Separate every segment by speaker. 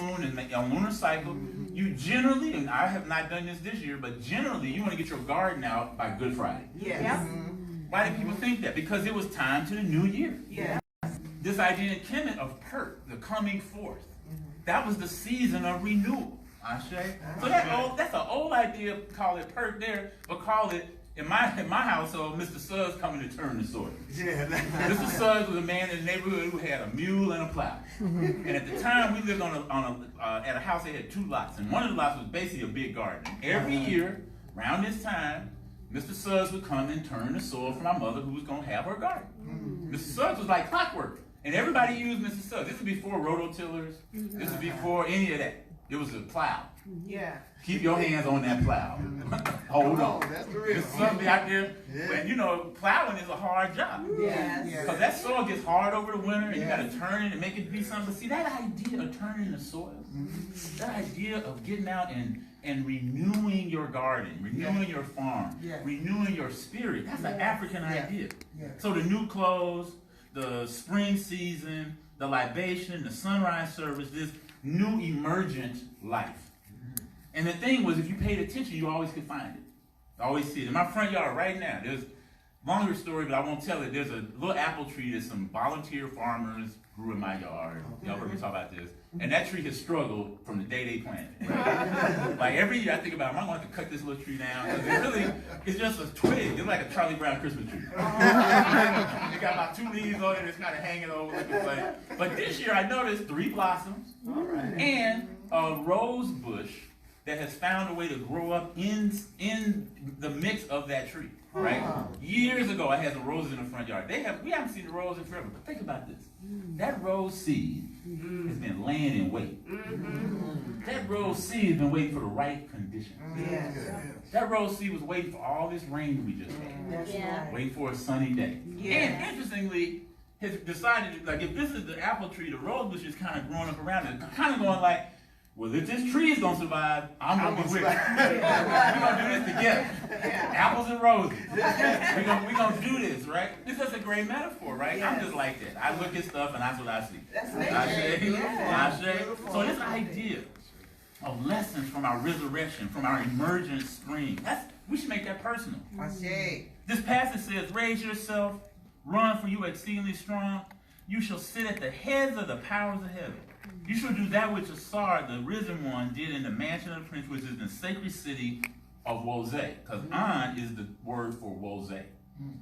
Speaker 1: moon and a lunar cycle, you generally, and I have not done this year, but generally you want to get your garden out by Good Friday.
Speaker 2: Yes.
Speaker 1: Why do people think that? Because it was time to the new year.
Speaker 2: Yes.
Speaker 1: This idea in Kemet of perk, the coming forth, that was the season of renewal. So that's an old idea. Call it perk there, but call it in my household, Mr. Suggs coming to turn the soil.
Speaker 3: Yeah.
Speaker 1: Mr. Suggs was a man in the neighborhood who had a mule and a plow. And at the time, we lived at a house that had 2 lots, and one of the lots was basically a big garden. Every year, around this time, Mr. Suggs would come and turn the soil for my mother, who was going to have her garden. Mr. Suggs was like clockwork, and everybody used Mr. Suggs. This was before rototillers. This was before any of that. It was a plow.
Speaker 2: Yeah.
Speaker 1: Keep your hands on that plow. Hold on.
Speaker 3: That's the real.
Speaker 1: There's something out there. And plowing is a hard job.
Speaker 2: Yes.
Speaker 1: Because that soil gets hard over the winter, and you got to turn it and make it be something. But see, that idea of turning the soil, that idea of getting out and renewing your garden, renewing your farm, renewing your spirit, that's an African idea. So the new clothes, the spring season, the libation, the sunrise service, this new emergent life. And the thing was, if you paid attention, you always could find it. I always see it. In my front yard right now, there's a longer story, but I won't tell it. There's a little apple tree that some volunteer farmers grew in my yard. Y'all heard me talk about this. And that tree has struggled from the day they planted it. Like every year I think about, am I going to have to cut this little tree down? Because it's just a twig. It's like a Charlie Brown Christmas tree. It got about 2 leaves on it. It's kind of hanging over looking funny. But this year I noticed 3 blossoms and a rose bush that has found a way to grow up in the mix of that tree, right? Years ago, I had some roses in the front yard. We haven't seen the rose in forever, but think about this. That rose seed has been laying in wait. That rose seed has been waiting for the right conditions. That rose seed was waiting for all this rain we just had, waiting for a sunny day. And interestingly, has decided, like, if this is the apple tree, the rose bush is kind of growing up around it, kind of going like, well, if this tree is going to survive, I'm going to be with it. We're going to do this together. Apples and roses. We're going to do this, right? This is a great metaphor, right? I'm just like that. I look at stuff and that's what I see. I say. So this idea of lessons from our resurrection, from our emergent spring, we should make that personal. This passage says, raise yourself, run, for you are exceedingly strong. You shall sit at the heads of the powers of heaven. You shall do that which Asar, the risen one, did in the mansion of the prince, which is in the sacred city of Wozeh. Because An is the word for Wozeh.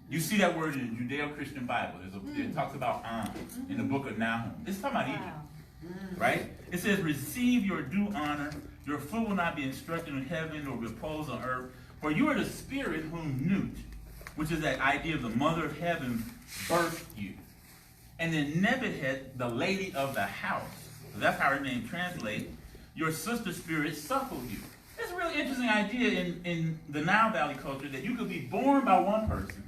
Speaker 1: You see that word in the Judeo-Christian Bible. It talks about An in the book of Nahum. It's talking about Egypt, right? It says, receive your due honor. Your foot will not be instructed in heaven nor repose on earth. For you are the spirit whom Nut, which is that idea of the mother of heaven, birthed you. And then Nebuchadnezzar, the lady of the house, that's how her name translates, your sister spirit suckled you. It's a really interesting idea in the Nile Valley culture that you could be born by one person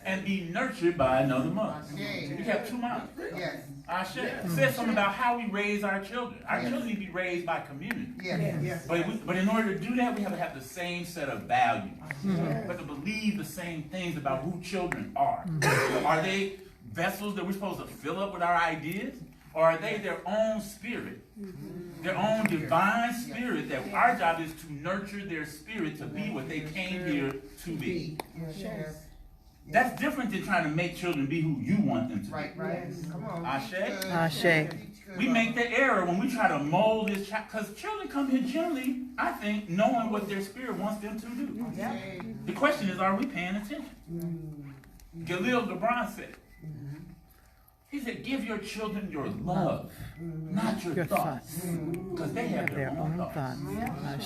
Speaker 1: and be nurtured by another mother. You have 2 mothers. It says something about how we raise our children. Our children need to be raised by community. But in order to do that, we have to have the same set of values. We have to believe the same things about who children are. Are they vessels that we're supposed to fill up with our ideas? Or are they their own spirit, their own divine spirit, that our job is to nurture their spirit to be what they came here to be? That's different than trying to make children be who you want them to be.
Speaker 3: Come on.
Speaker 1: Ashe? We make the error when we try to mold this child, because children come here generally, I think, knowing what their spirit wants them to do. The question is, are we paying attention? Khalil Gibran said, he said, give your children your love, not your thoughts. Because they have their own thoughts.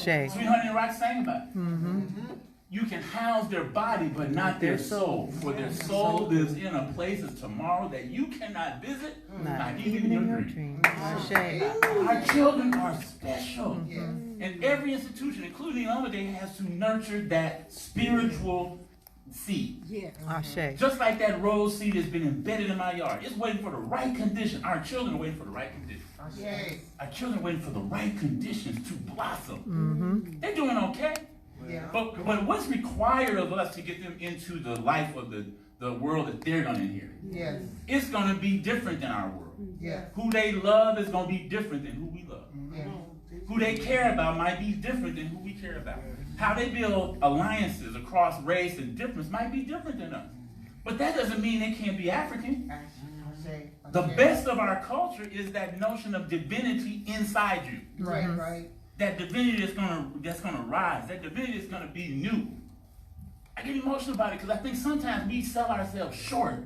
Speaker 1: Sweetheart in Iraq sang about it. You can house their body, but not their soul. For their soul lives in a place of tomorrow that you cannot visit, not even in your dream. Our children are special. And every institution, including Elmendale, has to nurture that spiritual seed. Just like that rose seed has been embedded in my yard. It's waiting for the right condition. Our children are waiting for the right conditions. Our children are waiting for the right conditions to blossom. They're doing okay. But what's required of us to get them into the life of the world that they're going to inherit? It's going to be different than our world.
Speaker 2: Yeah.
Speaker 1: Who they love is going to be different than who we love.
Speaker 2: Yeah.
Speaker 1: Who they care about might be different than who we care about. How they build alliances across race and difference might be different than us. But that doesn't mean they can't be African. The best of our culture is that notion of divinity inside you.
Speaker 2: Right, right.
Speaker 1: That divinity that's gonna rise. That divinity is gonna be new. I get emotional about it because I think sometimes we sell ourselves short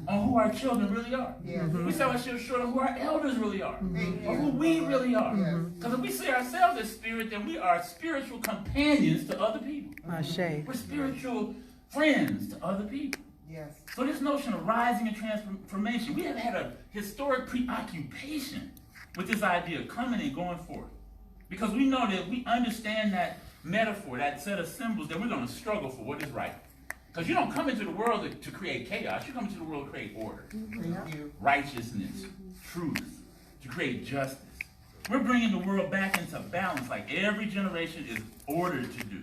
Speaker 1: on who our children really are.
Speaker 2: Yeah.
Speaker 1: We sell ourselves short on who our elders really are, or who we really are. Because if we see ourselves as spirit, then we are spiritual companions to other people. We're spiritual friends to other people.
Speaker 2: Yes.
Speaker 1: So this notion of rising and transformation, we have had a historic preoccupation with this idea of coming and going forth. Because we know that we understand that metaphor, that set of symbols, that we're going to struggle for what is right. Because you don't come into the world to create chaos. You come into the world to create order, righteousness, truth, to create justice. We're bringing the world back into balance like every generation is ordered to do.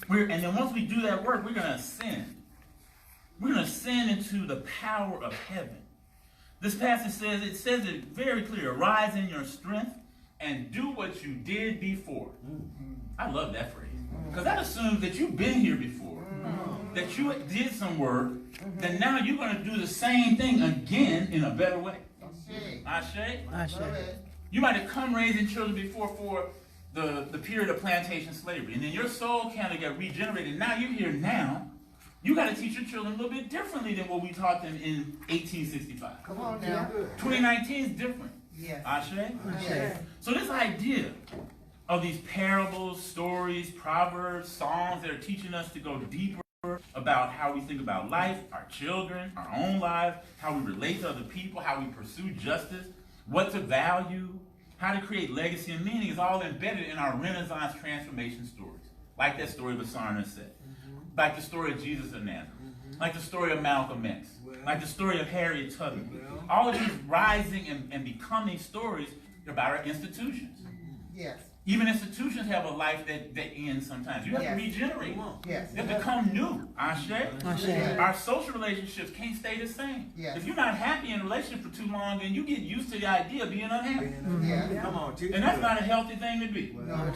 Speaker 1: And then once we do that work, we're going to ascend. We're going to ascend into the power of heaven. This passage says it very clear. Rise in your strength and do what you did before. I love that phrase. Because that assumes that you've been here before. That you did some work. That now you're going to do the same thing again in a better way. Ashe? You might have come raising children before for the period of plantation slavery. And then your soul kind of got regenerated. Now you're here now. You got to teach your children a little bit differently than what we taught them in 1865.
Speaker 2: Come on now.
Speaker 1: 2019 is different.
Speaker 2: Yes.
Speaker 1: Ashe? So this idea of these parables, stories, proverbs, songs that are teaching us to go deeper about how we think about life, our children, our own lives, how we relate to other people, how we pursue justice, what to value, how to create legacy and meaning is all embedded in our Renaissance transformation stories. Like that story of Asarna said. Like the story of Jesus of Nazareth. Like the story of Malcolm X. Like the story of Harriet Tubman. All of these rising and becoming stories about our institutions.
Speaker 2: Yes.
Speaker 1: Even institutions have a life that ends sometimes. You have to regenerate.
Speaker 2: Yes.
Speaker 1: You have to become new. Ashe?
Speaker 2: Ashe.
Speaker 1: Our social relationships can't stay the same.
Speaker 2: Yes.
Speaker 1: If you're not happy in a relationship for too long, then you get used to the idea of being unhappy.
Speaker 2: Yeah.
Speaker 3: Come on,
Speaker 1: And that's not a healthy thing to be.
Speaker 2: No.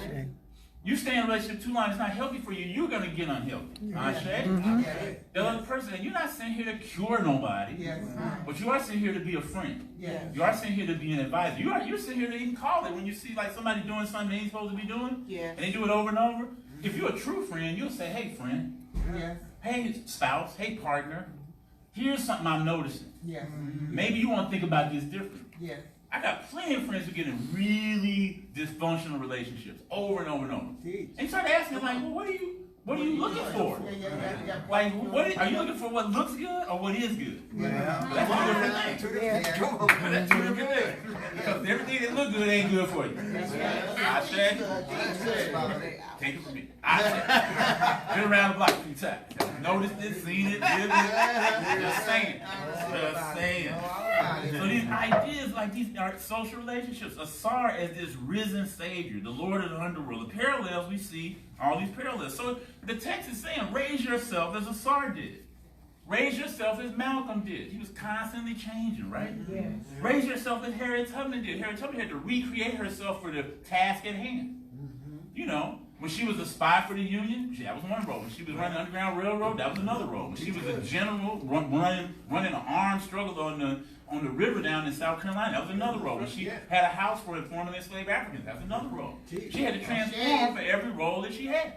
Speaker 1: You stay in a relationship too long, it's not healthy for you, you're going to get unhealthy. Ashe? The other person, you're not sitting here to cure nobody,
Speaker 2: Yes.
Speaker 1: but you are sitting here to be a friend.
Speaker 2: Yes.
Speaker 1: You are sitting here to be an advisor. You're sitting here to even call it when you see like somebody doing something they ain't supposed to be doing, and they do it over and over. If you're a true friend, you'll say, hey friend,
Speaker 2: Yes.
Speaker 1: hey spouse, hey partner, here's something I'm noticing.
Speaker 2: Yes.
Speaker 1: Maybe you want to think about this different.
Speaker 2: Yes.
Speaker 1: I got plenty of friends who get in really dysfunctional relationships over and over and over. And you start asking like, well, what are you looking for? Like, are you looking for what looks good or what is good? That's two different things. That's two different things. Because everything that looks good ain't good for you. I said, take it from me. I said, been around the block a few times. Noticed it, seen it, lived it. Just saying. Just saying. So these ideas, like these are social relationships. Asar as this risen Savior, the Lord of the underworld. The parallels we see, all these parallels. So the text is saying, raise yourself as Asar did. Raise yourself as Malcolm did. He was constantly changing, right? Yes. Raise yourself as Harriet Tubman did. Harriet Tubman had to recreate herself for the task at hand. You know, when she was a spy for the Union, that was one role. When she was running the Underground Railroad, that was another role. When she was a general running an armed struggle on the river down in South Carolina, that was another role. When she had a house for informing enslaved Africans, that was another role. She had to transform for every role that she had.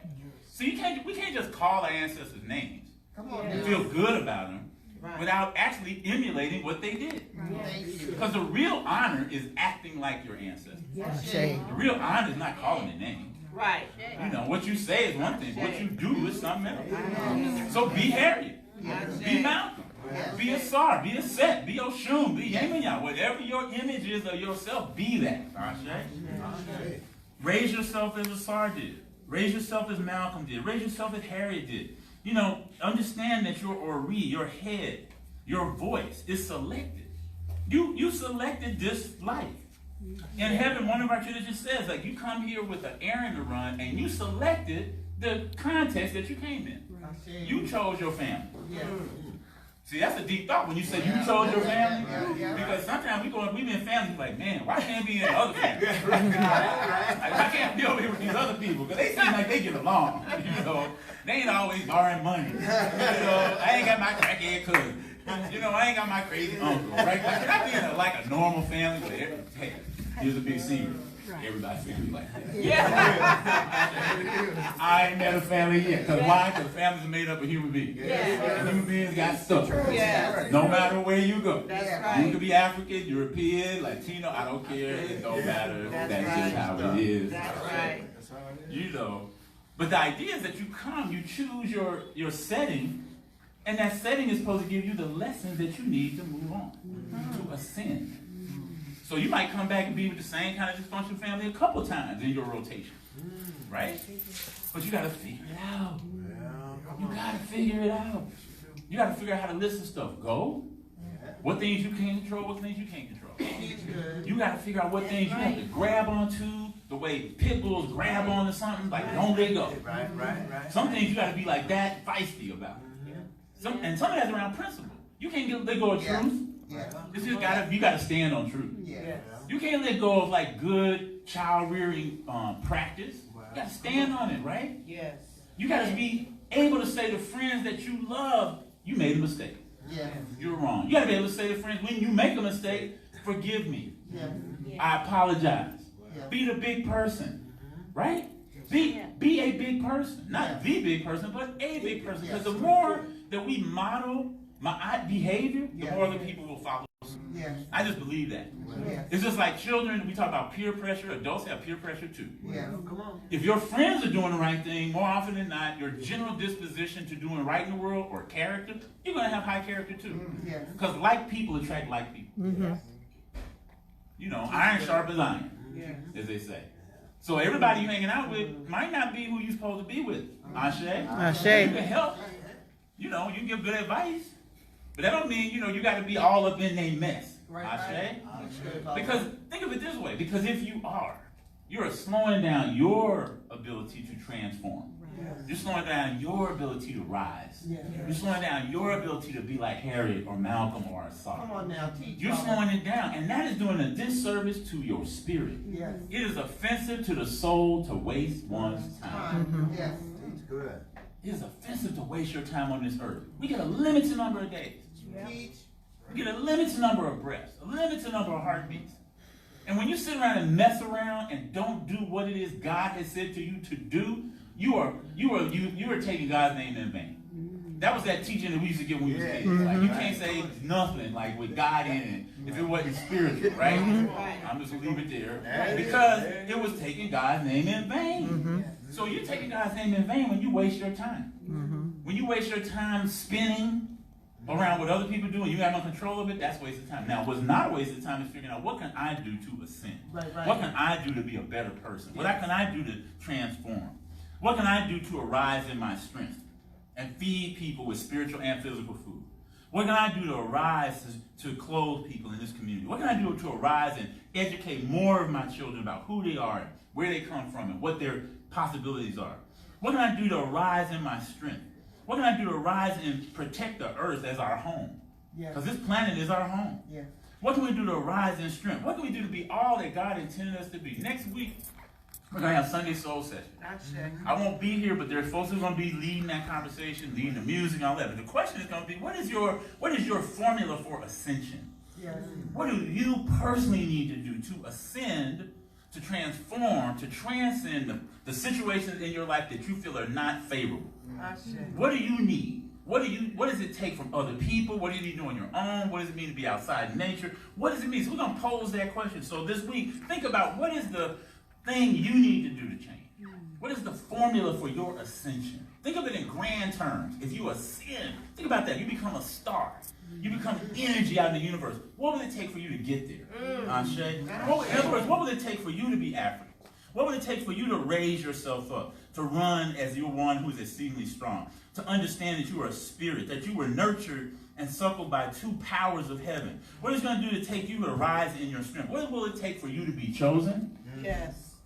Speaker 1: So we can't just call our ancestors names and feel good about them without actually emulating what they did. Because the real honor is acting like your ancestors. The real honor is not calling a name.
Speaker 4: Right.
Speaker 1: You know, what you say is one thing. What you do is something else. So be Harriet. Be Malcolm. Be Asar. Be Aset. Be Oshun. Be Yemaya. Whatever your image is of yourself, be that. Raise yourself as Asar did. Raise yourself as Malcolm did. Raise yourself as Harriet did. You know, understand that your Ori, your head, your voice is selected. You selected this life. In heaven, one of our traditions says, like, you come here with an errand to run, and you selected the context that you came in. You chose your family. See, that's a deep thought when you say you chose your family.
Speaker 2: Yeah.
Speaker 1: Because sometimes we've been families like, man, why can't be in other families? Like, why can't I be over here with these other people? Because they seem like they get along. You know, they ain't always borrowing money. You know, I ain't got my crackhead cousin. You know, I ain't got my crazy uncle. Right? Like, can I be in a normal family where hey, here's a big secret. Everybody feels like that. Yeah. I ain't met a family yet. Because why? Because families are made up of human beings. And human beings got stuff. No matter where you go. You could be African, European, Latino, I don't care. It don't matter. That's just how it is. You know. But the idea is that you choose your setting, and that setting is supposed to give you the lessons that you need to move on, to ascend. So you might come back and be with the same kind of dysfunctional family a couple times in your rotation, right? But you got to figure it out. You got to figure it out. You got to figure out how to listen stuff go. What things you can control, what things you can't control. You got to figure out what things you have to grab onto, the way pit bulls grab onto something, like don't let go. Some things you got to be like that feisty about. And some of that's around principle. You can't let go of truth. It's just you gotta stand on truth. You can't let go of good child rearing practice. You gotta stand on it, right? You gotta be able to say to friends that you love, you made a mistake. You're wrong. You gotta be able to say to friends, when you make a mistake, forgive me. I apologize. Be the big person, right? Be a big person. Not the big person, but a big person. Because the more that we model my behavior, the more other people will follow. I just believe that. It's just like children, we talk about peer pressure, adults have peer pressure too. If your friends are doing the right thing, more often than not, your general disposition to doing right in the world or character, you're going to have high character too. Because like people attract like people. You know, iron sharp as iron, as they say. So everybody you're hanging out with might not be who you're supposed to be with. Ashe. You can help. You know, you can give good advice. But that don't mean, you got to be all up in their mess. Ashe? Because think of it this way. Because if you are, you're slowing down your ability to transform. You're slowing down your ability to rise. You're slowing down your ability to be like Harriet or Malcolm or Asad.
Speaker 2: Come on now, teach.
Speaker 1: You're slowing it down. And that is doing a disservice to your spirit. It is offensive to the soul to waste one's time.
Speaker 3: It's good.
Speaker 1: It is offensive to waste your time on this earth. We get a limited number of days. We get a limited number of breaths, a limited number of heartbeats. And when you sit around and mess around and don't do what it is God has said to you to do, you are taking God's name in vain. That was that teaching that we used to get when we were kids. Like you can't say nothing like with God in it if it wasn't spiritual, right? I'm just gonna leave it there because it was taking God's name in vain. So you're taking God's name in vain when you waste your time. When you waste your time spinning around what other people do and you have no control of it, that's a waste of time. Now, what's not a waste of time is figuring out what can I do to ascend? What can I do to be a better person? What can I do to transform? What can I do to arise in my strength and feed people with spiritual and physical food? What can I do to arise to clothe people in this community? What can I do to arise and educate more of my children about who they are, and where they come from, and what their possibilities are? What can I do to arise in my strength? What can I do to arise and protect the earth as our home? Because this planet is our home. What can we do to arise in strength? What can we do to be all that God intended us to be? Next week, we're going to have Sunday Soul Session. I won't be here, but there's folks who are going to be leading that conversation, leading the music and all that. But the question is going to be, what is your formula for ascension? What do you personally need to do to ascend, to transform, to transcend the situations in your life that you feel are not favorable? What do you need? What does it take from other people? What do you need to do on your own? What does it mean to be outside in nature? What does it mean? So we're going to pose that question. So this week, think about what is the thing you need to do to change? What is the formula for your ascension? Think of it in grand terms. If you ascend, think about that. You become a star. You become energy out in the universe. What will it take for you to get there? Ashe? In other words, what will it take for you to be African? What will it take for you to raise yourself up, to run as you're one who is exceedingly strong, to understand that you are a spirit, that you were nurtured and suckled by two powers of heaven? What is it going to do to take you to rise in your strength? What will it take for you to be chosen?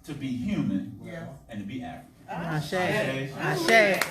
Speaker 1: To be human and to be African?
Speaker 2: Ashe.
Speaker 1: Ashe.
Speaker 2: Ashe.